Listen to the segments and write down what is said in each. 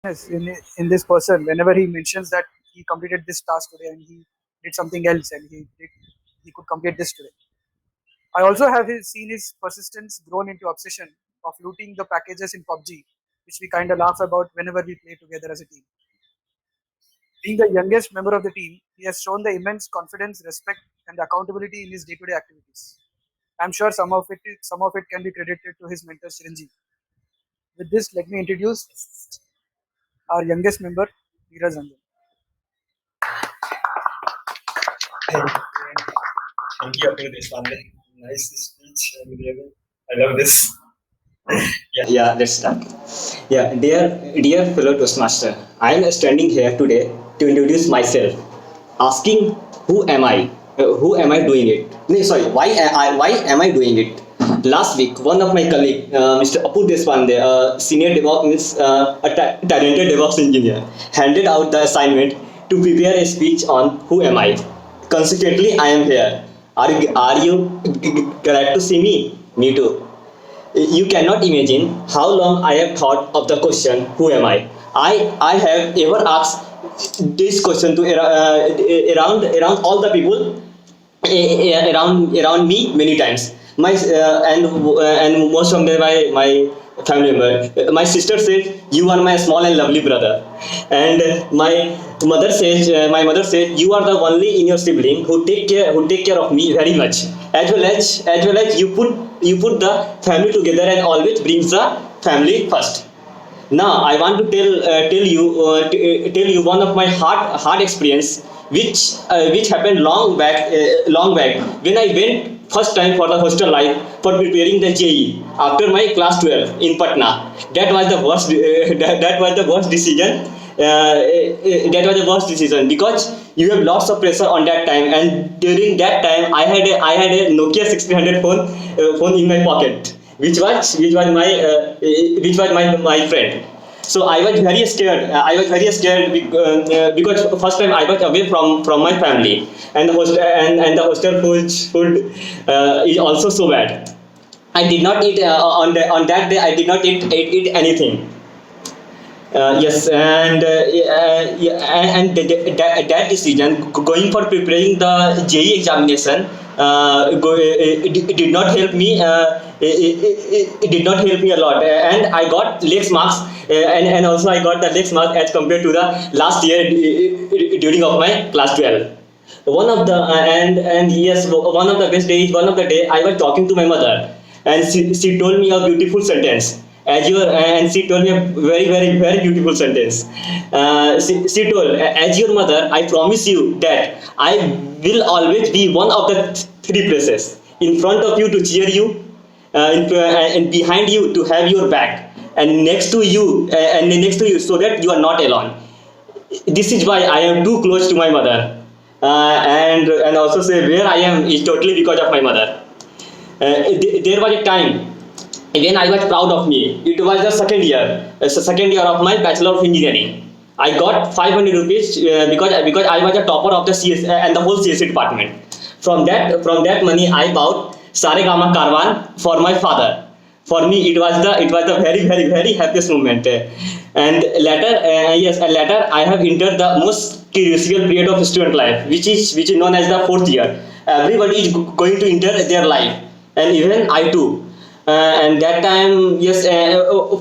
in this person whenever he mentions that he completed this task today and he did something else and he could complete this today. I also have seen his persistence grown into obsession of looting the packages in PUBG, which we kind of laugh about whenever we play together as a team. Being the youngest member of the team, he has shown the immense confidence, respect, and accountability in his day-to-day activities. I'm sure some of it can be credited to his mentor Chiranjeev. With this, let me introduce our youngest member, Neeraj Ranjan. Thank you. Thank you for this one. Nice speech. Really, I love this. Yeah, let's start. Yeah, dear fellow Toastmaster, I am standing here today to introduce myself, asking who am I? Who am I doing it? No, sorry, why am I doing it? Last week, one of my colleague, Mr. Apu Deshpande, a senior DevOps, means talented DevOps engineer, handed out the assignment to prepare a speech on who am I. Consequently, I am here. Are you glad to see me? Me too. You cannot imagine how long I have thought of the question, who am I? I have ever asked this question to around all the people around me many times. And most of them my family member. My sister says you are my small and lovely brother, and my mother says you are the only in your sibling who take care of me very much. As well as you put the family together and always brings the family first. Now I want to tell you one of my hard experience, which happened long back when I went first time for the hostel life for preparing the JE after my class 12 in Patna. That was the worst. That was the worst decision. That was the worst decision because you have lots of pressure on that time, and during that time I had a Nokia 1600 phone in my pocket, which was my friend. So I was very scared. Because first time I was away from my family, and the hostel food is also so bad. I did not eat on that day. I did not eat anything. Yes, and that decision going for preparing the JE examination it did not help me. It did not help me a lot, and I got less marks, and also I got the less marks as compared to the last year during of my class 12. One of the and yes, one of the best days, one of the day I was talking to my mother, and she told me a beautiful sentence. She told me a very beautiful sentence. She told, as your mother, I promise you that I will always be one of the three places: in front of you to cheer you, and behind you to have your back, and next to you so that you are not alone. This is why I am too close to my mother, and also say where I am is totally because of my mother. There was a time when I was proud of me. It was the second year of my Bachelor of Engineering. I got 500 rupees because I was a topper of the CS and the whole CSC department. From that money, I bought Saregama Karwan for my father. For me, it was the very happiest moment. And later I have entered the most crucial period of student life, which is known as the fourth year. Everybody is going to enter their life, and even I too. And that time, yes,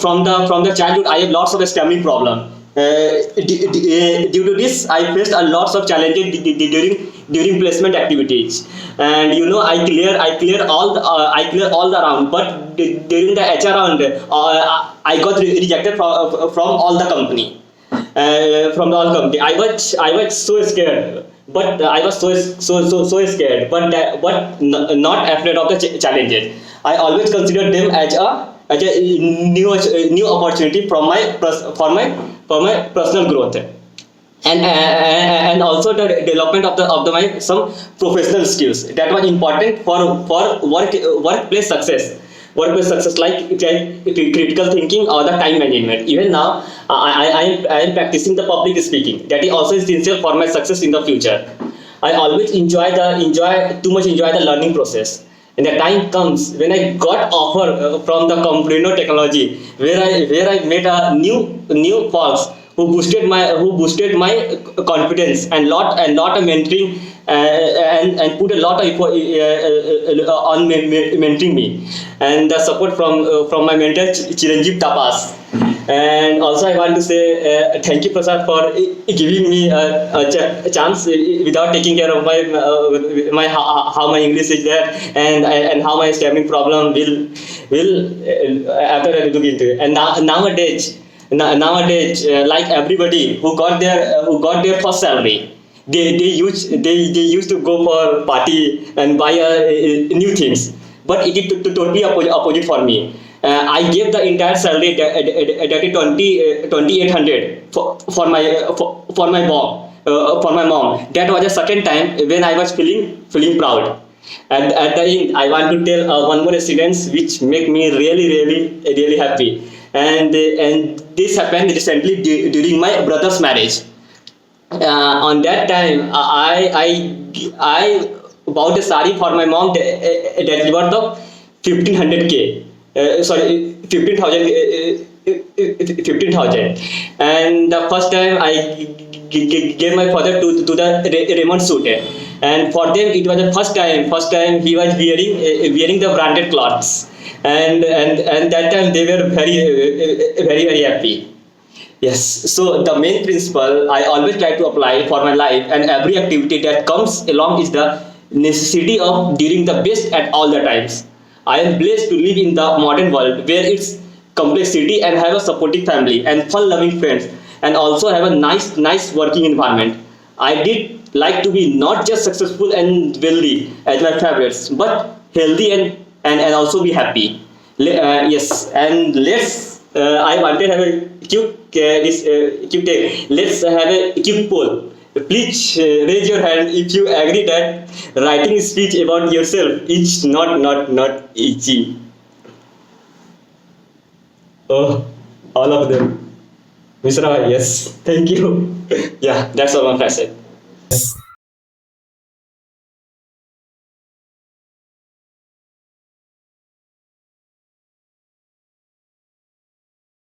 from the childhood I have lots of stamina problem. Due to this, I faced a lots of challenges during placement activities, and I clear all the round, but during the HR round, I got rejected from all the company. I was so scared, but I was so scared, but not afraid of the challenges. I always consider them as a new opportunity for my personal growth, and also the development of my some professional skills that was important for workplace success. Workplace success, like critical thinking or the time management. Even now, I am practicing the public speaking. That is also essential for my success in the future. I always enjoy the learning process. And the time comes when I got offer from the Comprino technology, where I met a new folks who boosted my confidence and lot of mentoring and put a lot of effort on mentoring me, and the support from my mentor Chiranjeev Tapas. And also I want to say thank you Prasad for giving me a chance without taking care of my how my English is there, and how my stammering problem will after I look into it. And nowadays like everybody who got their first salary, they used to go for party and buy new things, but it is totally opposite for me. I gave the entire salary that is 2800 for my mom, for my mom. That was a certain time when I was feeling proud. At the end, I want to tell one more incident which make me really happy. And this happened recently during my brother's marriage. On that time, I bought a sari for my mom that is worth of 1500k. Sorry, 15,000. 15,000. And the first time I gave my father to the Raymond suit, and for them it was the first time he was wearing the branded clothes, and that time they were very happy. Yes, so the main principle I always try to apply for my life and every activity that comes along is the necessity of doing the best at all the times. I am blessed to live in the modern world where it's complexity and have a supportive family and fun-loving friends, and also have a nice working environment. I did like to be not just successful and wealthy as my favorites, but healthy and also be happy. Yes, and let's. I wanted to have a quick take. Let's have a quick poll. Please raise your hand if you agree that writing a speech about yourself is not easy. Oh, all of them. Misra, yes. Thank you. Yeah, that's all my friend said.